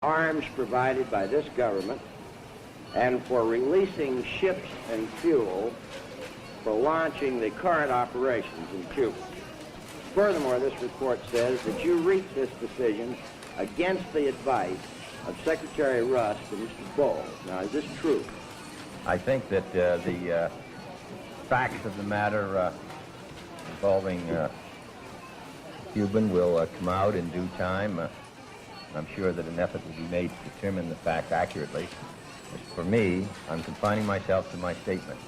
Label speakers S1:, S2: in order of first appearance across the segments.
S1: arms provided by this government and for releasing ships and fuel for launching the current operations in Cuba. Furthermore, this report says that you reached this decision against the advice of Secretary Rust and Mr. Bowles. Now, is this true?
S2: I think that the facts of the matter involving Cuban will come out in due time. I'm sure that an effort will be made to determine the facts accurately. As for me, I'm confining myself to my statement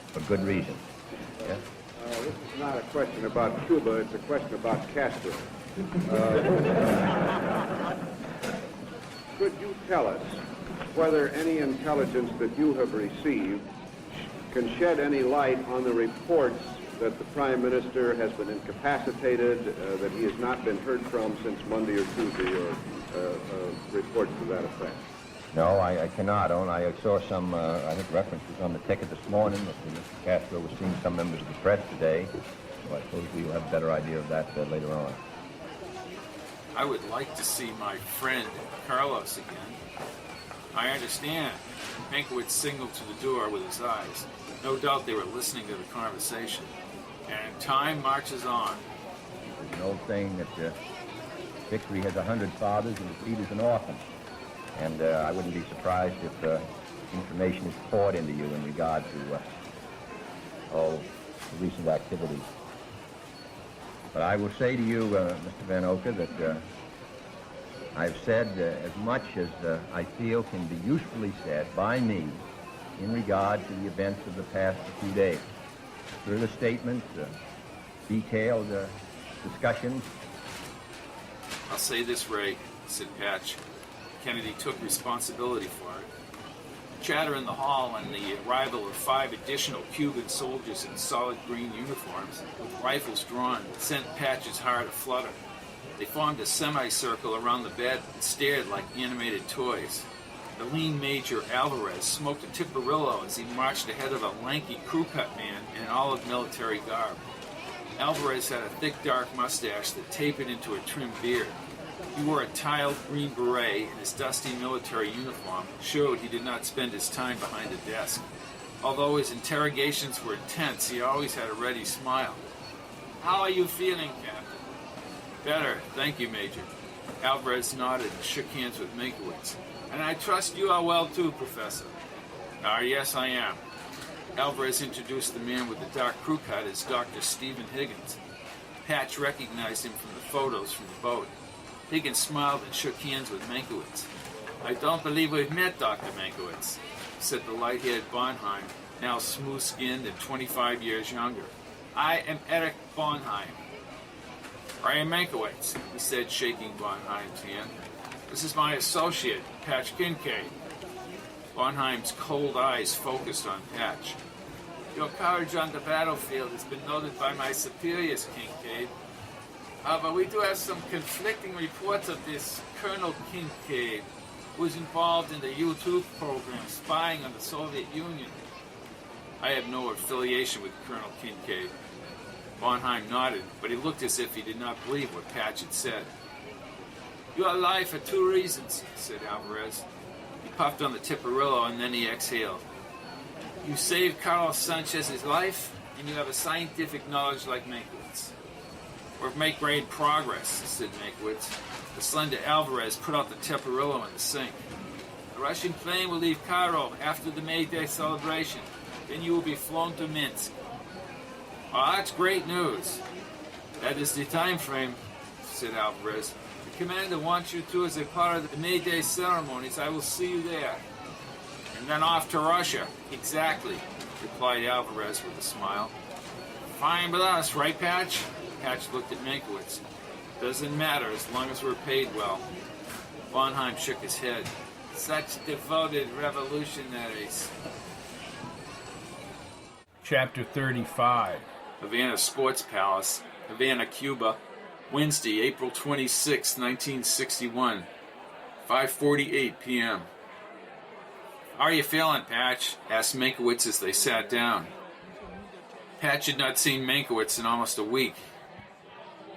S2: for good reason. Yes?
S3: This is not a question about Cuba, it's a question about Castro. Could you tell us whether any intelligence that you have received can shed any light on the reports that the Prime Minister has been incapacitated, that he has not been heard from since Monday or Tuesday, or reports to that effect?
S2: No, I cannot. I saw some, I think, references on the ticket this morning that Mr. Castro was seeing some members of the press today. So I suppose we'll have a better idea of that later on.
S4: I would like to see my friend Carlos again. I understand. Meinkewitz signaled to the door with his eyes. No doubt they were listening to the conversation. And time marches on.
S2: There's an old saying that victory has 100 fathers and defeat is an orphan. And I wouldn't be surprised if information is poured into you in regard to all the recent activities. But I will say to you, Mr. Van Oka, that I've said as much as I feel can be usefully said by me in regard to the events of the past few days. Further statements, detailed discussions.
S4: I'll say this, Ray, said Patch. Kennedy took responsibility for it. Chatter in the hall and the arrival of 5 additional Cuban soldiers in solid green uniforms with rifles drawn sent Patch's heart aflutter. They formed a semicircle around the bed and stared like animated toys. The lean Major Alvarez smoked a Tiparillo as he marched ahead of a lanky crew-cut man in olive military garb. Alvarez had a thick dark mustache that tapered into a trim beard. He wore a tiled green beret, and his dusty military uniform showed he did not spend his time behind a desk. Although his interrogations were intense, he always had a ready smile. "How are you feeling, Captain?" "Better, thank you, Major." Alvarez nodded and shook hands with Meinkewitz. "And I trust you are well too, Professor." Yes, I am." Alvarez introduced the man with the dark crew cut as Dr. Stephen Higgins. Patch recognized him from the photos from the boat. Higgins smiled and shook hands with Meinkewitz. "I don't believe we've met, Dr. Meinkewitz," said the light-haired Bonheim, now smooth-skinned and 25 years younger. "I am Eric Bonheim." "I am Meinkewitz," he said, shaking Bonheim's hand. "This is my associate, Patch Kincaid." Bonheim's cold eyes focused on Patch. "Your courage on the battlefield has been noted by my superiors, Kincaid. But we do have some conflicting reports of this Colonel Kincaid, who is involved in the U-2 program spying on the Soviet Union." "I have no affiliation with Colonel Kincaid." Bonheim nodded, but he looked as if he did not believe what Patch had said. "You are alive for 2 reasons," said Alvarez. He puffed on the Tiparillo and then he exhaled. "You saved Carlos Sanchez's life, and you have a scientific knowledge like Meinkewitz." "We've made great progress," said Meinkewitz. The slender Alvarez put out the Tiparillo in the sink. "The Russian plane will leave Cairo after the May Day celebration. Then you will be flown to Minsk." "Oh, that's great news." "That is the time frame," said Alvarez. "The commander wants you to as a part of the May Day ceremonies. I will see you there." "And then off to Russia." "Exactly," replied Alvarez with a smile. "Fine with us, right, Patch?" Patch looked at Meinkewitz. "Doesn't matter as long as we're paid well." Bonheim shook his head. "Such devoted revolutionaries." Chapter 35. Havana Sports Palace, Havana, Cuba, Wednesday, April 26, 1961, 5:48 p.m. "How are you feeling, Patch?" asked Meinkewitz as they sat down. Patch had not seen Meinkewitz in almost a week.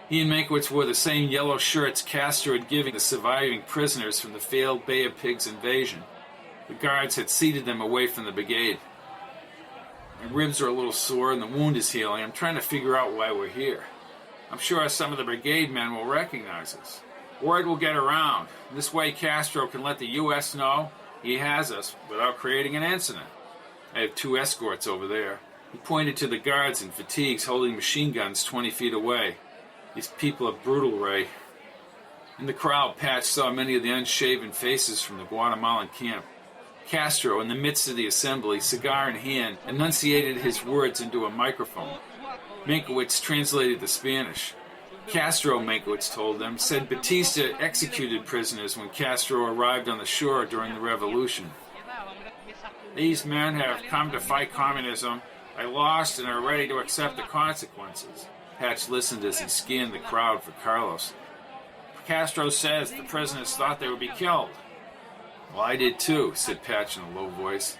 S4: He and Meinkewitz wore the same yellow shirts Castro had given the surviving prisoners from the failed Bay of Pigs invasion. The guards had seated them away from the brigade. My ribs are a little sore and the wound is healing. I'm trying to figure out why we're here. I'm sure some of the brigade men will recognize us. Word will get around. This way Castro can let the U.S. know he has us without creating an incident. I have 2 escorts over there. He pointed to the guards in fatigues holding machine guns 20 feet away. These people are brutal, Ray. In the crowd, Patch saw many of the unshaven faces from the Guatemalan camp. Castro, in the midst of the assembly, cigar in hand, enunciated his words into a microphone. Meinkewitz translated the Spanish. Castro, Meinkewitz told them, said Batista executed prisoners when Castro arrived on the shore during the revolution. These men have come to fight communism. They lost and are ready to accept the consequences. Patch listened as he scanned the crowd for Carlos. Castro says the prisoners thought they would be killed. Well, I did too, said Patch in a low voice.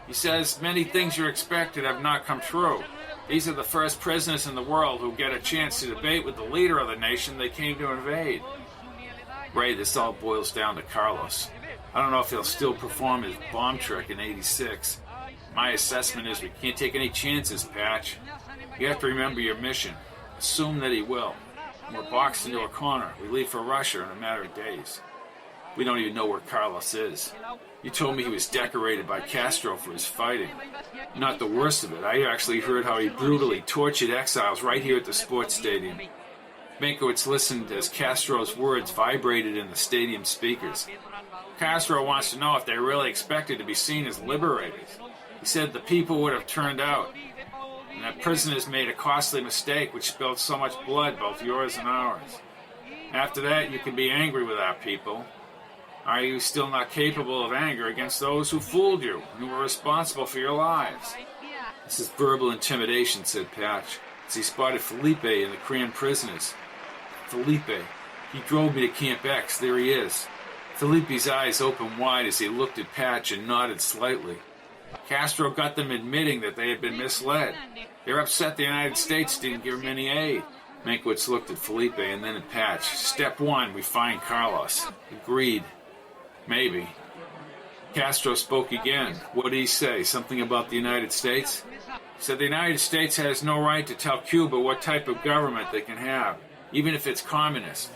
S4: He says many things you expected have not come true. These are the first prisoners in the world who get a chance to debate with the leader of the nation they came to invade. Ray, this all boils down to Carlos. I don't know if he'll still perform his bomb trick in '86. My assessment is we can't take any chances, Patch. You have to remember your mission. Assume that he will. We're boxed into a corner. We leave for Russia in a matter of days. We don't even know where Carlos is. You told me he was decorated by Castro for his fighting. Not the worst of it. I actually heard how he brutally tortured exiles right here at the sports stadium. Meinkewitz listened as Castro's words vibrated in the stadium speakers. Castro wants to know if they really expected to be seen as liberators. He said the people would have turned out, and that prisoners made a costly mistake which spilled so much blood, both yours and ours. After that, you can be angry with our people. Are you still not capable of anger against those who fooled you and who were responsible for your lives? This is verbal intimidation, said Patch, as he spotted Felipe and the Cran prisoners. Felipe. He drove me to Camp X. There he is. Felipe's eyes opened wide as he looked at Patch and nodded slightly. Castro got them admitting that they had been misled. They're upset the United States didn't give them any aid. Meinkewitz looked at Felipe and then at Patch. Step 1, we find Carlos. Agreed. Maybe. Castro spoke again. What did he say? Something about the United States? He said the United States has no right to tell Cuba what type of government they can have, even if it's communist.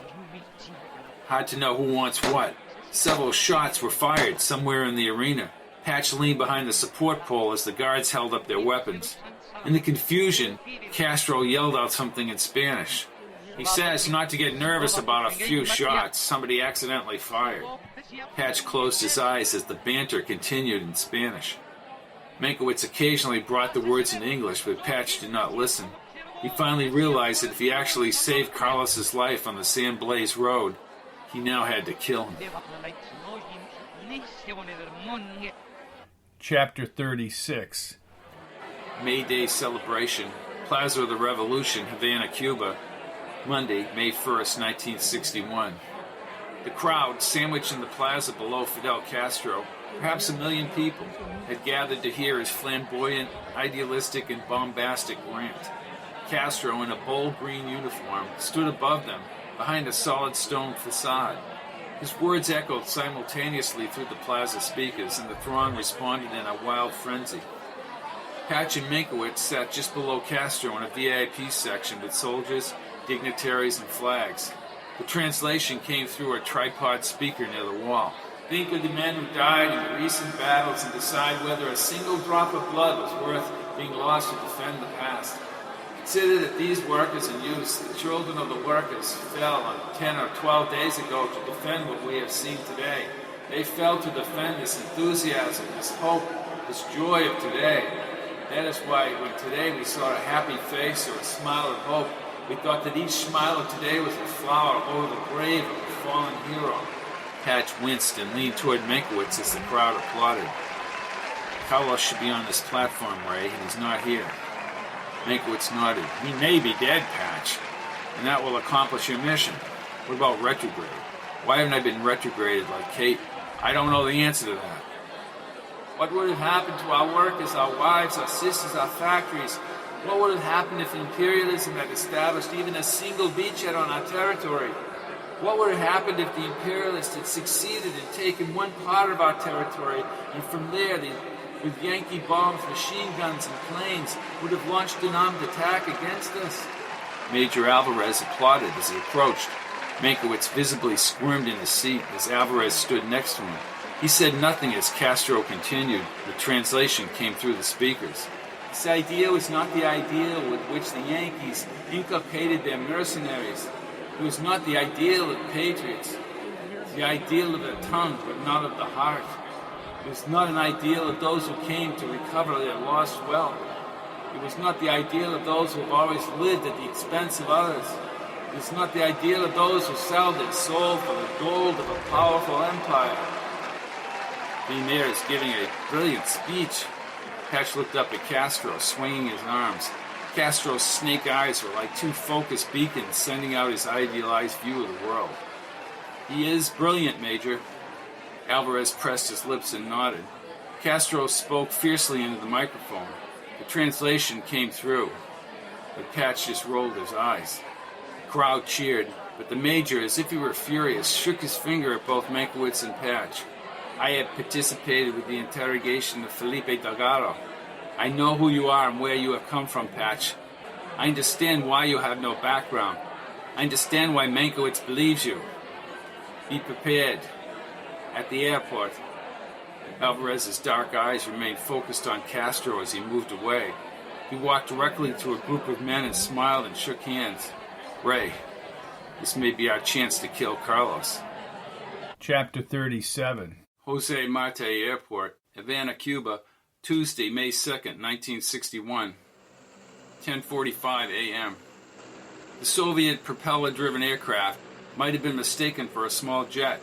S4: Hard to know who wants what. Several shots were fired somewhere in the arena. Patch leaned behind the support pole as the guards held up their weapons. In the confusion, Castro yelled out something in Spanish. He says not to get nervous about a few shots somebody accidentally fired. Patch closed his eyes as the banter continued in Spanish. Meinkewitz occasionally brought the words in English, but Patch did not listen. He finally realized that if he actually saved Carlos's life on the San Blaze Road, he now had to kill him. Chapter 36. May Day Celebration, Plaza of the Revolution, Havana, Cuba, Monday, May 1st, 1961. The crowd, sandwiched in the plaza below Fidel Castro, perhaps 1 million people, had gathered to hear his flamboyant, idealistic, and bombastic rant. Castro, in a bold green uniform, stood above them, behind a solid stone facade. His words echoed simultaneously through the plaza speakers, and the throng responded in a wild frenzy. Patch and Meinkewitz sat just below Castro in a VIP section with soldiers, dignitaries, and flags. The translation came through a tripod speaker near the wall. Think of the men who died in the recent battles and decide whether a single drop of blood was worth being lost to defend the past. Consider that these workers and youths, the children of the workers, fell on 10 or 12 days ago to defend what we have seen today. They fell to defend this enthusiasm, this hope, this joy of today. That is why when today we saw a happy face or a smile of hope, we thought that each smile of today was a flower over the grave of a fallen hero. Patch winced and leaned toward Meinkewitz as the crowd applauded. Carlos should be on this platform, Ray, and he's not here. Meinkewitz nodded. He may be dead, Patch, and that will accomplish your mission. What about retrograde? Why haven't I been retrograded like Kate? I don't know the answer to that. What would have happened to our workers, our wives, our sisters, our factories, What would have happened if imperialism had established even a single beachhead on our territory? What would have happened if the imperialists had succeeded in taking one part of our territory, and from there, with Yankee bombs, machine guns, and planes, would have launched an armed attack against us? Major Alvarez applauded as he approached. Meinkewitz visibly squirmed in his seat as Alvarez stood next to him. He said nothing as Castro continued. The translation came through the speakers. This idea was not the ideal with which the Yankees inculcated their mercenaries. It was not the ideal of patriots. It was the ideal of the tongue, but not of the heart. It was not an ideal of those who came to recover their lost wealth. It was not the ideal of those who have always lived at the expense of others. It was not the ideal of those who sell their soul for the gold of a powerful empire. Beamer is giving a brilliant speech. Patch looked up at Castro, swinging his arms. Castro's snake eyes were like two focused beacons sending out his idealized view of the world. He is brilliant, Major. Alvarez pressed his lips and nodded. Castro spoke fiercely into the microphone. The translation came through, but Patch just rolled his eyes. The crowd cheered, but the Major, as if he were furious, shook his finger at both Meinkewitz and Patch. I have participated with the interrogation of Felipe Delgado. I know who you are and where you have come from, Patch. I understand why you have no background. I understand why Meinkewitz believes you. Be prepared. At the airport. Alvarez's dark eyes remained focused on Castro as he moved away. He walked directly to a group of men and smiled and shook hands. Ray, this may be our chance to kill Carlos. Chapter 37. Jose Marte Airport, Havana, Cuba, Tuesday, May 2nd, 1961, 10:45 a.m. The Soviet propeller-driven aircraft might have been mistaken for a small jet.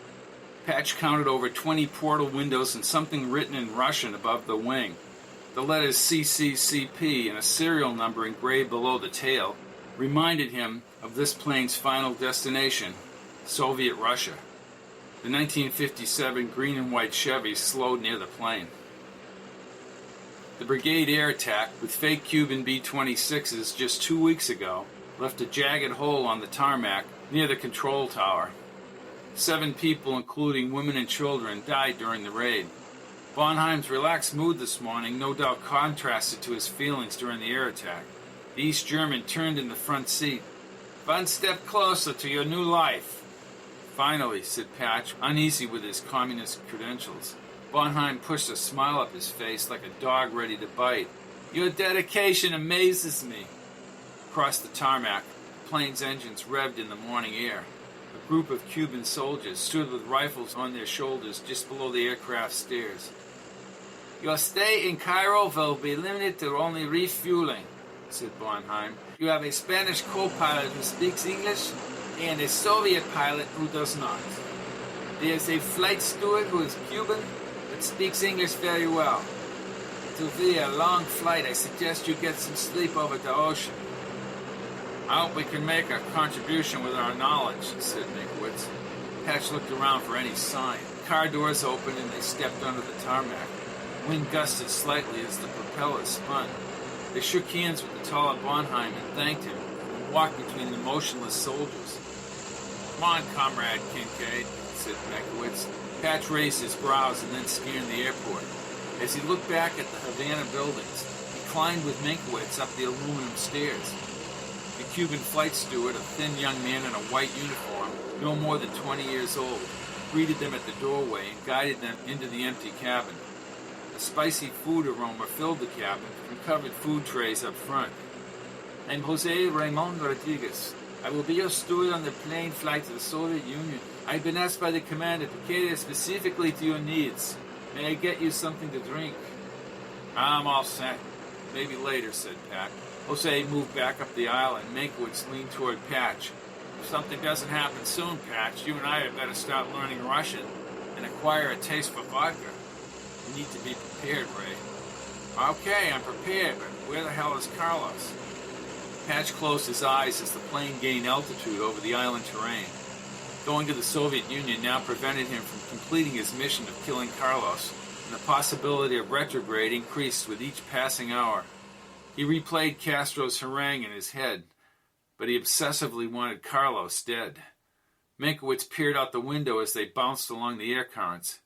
S4: Patch counted over 20 portal windows and something written in Russian above the wing. The letters CCCP and a serial number engraved below the tail reminded him of this plane's final destination, Soviet Russia. The 1957 green and white Chevy slowed near the plane. The brigade air attack with fake Cuban B-26s just 2 weeks ago left a jagged hole on the tarmac near the control tower. 7 people, including women and children, died during the raid. Bonheim's relaxed mood this morning no doubt contrasted to his feelings during the air attack. The East German turned in the front seat. One step closer to your new life. Finally, said Patch, uneasy with his communist credentials. Bonheim pushed a smile up his face like a dog ready to bite. Your dedication amazes me. Across the tarmac, the plane's engines revved in the morning air. A group of Cuban soldiers stood with rifles on their shoulders just below the aircraft stairs. Your stay in Cairo will be limited to only refueling, said Bonheim. You have a Spanish co-pilot who speaks English and a Soviet pilot who does not. There is a flight steward who is Cuban but speaks English very well. To be a long flight, I suggest you get some sleep over the ocean. I hope we can make a contribution with our knowledge, said Meinkewitz. Patch looked around for any sign. Car doors opened and they stepped onto the tarmac. Wind gusted slightly as the propeller spun. They shook hands with the taller Bonheim and thanked him, and walked between the motionless soldiers. Come on, Comrade Kincaid, said Meinkewitz. Patch raised his brows and then scanned the airport. As he looked back at the Havana buildings, he climbed with Meinkewitz up the aluminum stairs. The Cuban flight steward, a thin young man in a white uniform, no more than 20 years old, greeted them at the doorway and guided them into the empty cabin. A spicy food aroma filled the cabin from covered food trays up front. I'm Jose Raymond Rodriguez. I will be your steward on the plane flight to the Soviet Union. I've been asked by the commander to cater specifically to your needs. May I get you something to drink? I'm all set. Maybe later, said Pat. Jose moved back up the aisle and Meinkewitz leaned toward Patch. If something doesn't happen soon, Patch, you and I had better start learning Russian and acquire a taste for vodka. You need to be prepared, Ray. Okay, I'm prepared, but where the hell is Carlos? Patch closed his eyes as the plane gained altitude over the island terrain. Going to the Soviet Union now prevented him from completing his mission of killing Carlos, and the possibility of retrograde increased with each passing hour. He replayed Castro's harangue in his head, but he obsessively wanted Carlos dead. Meinkewitz peered out the window as they bounced along the air currents.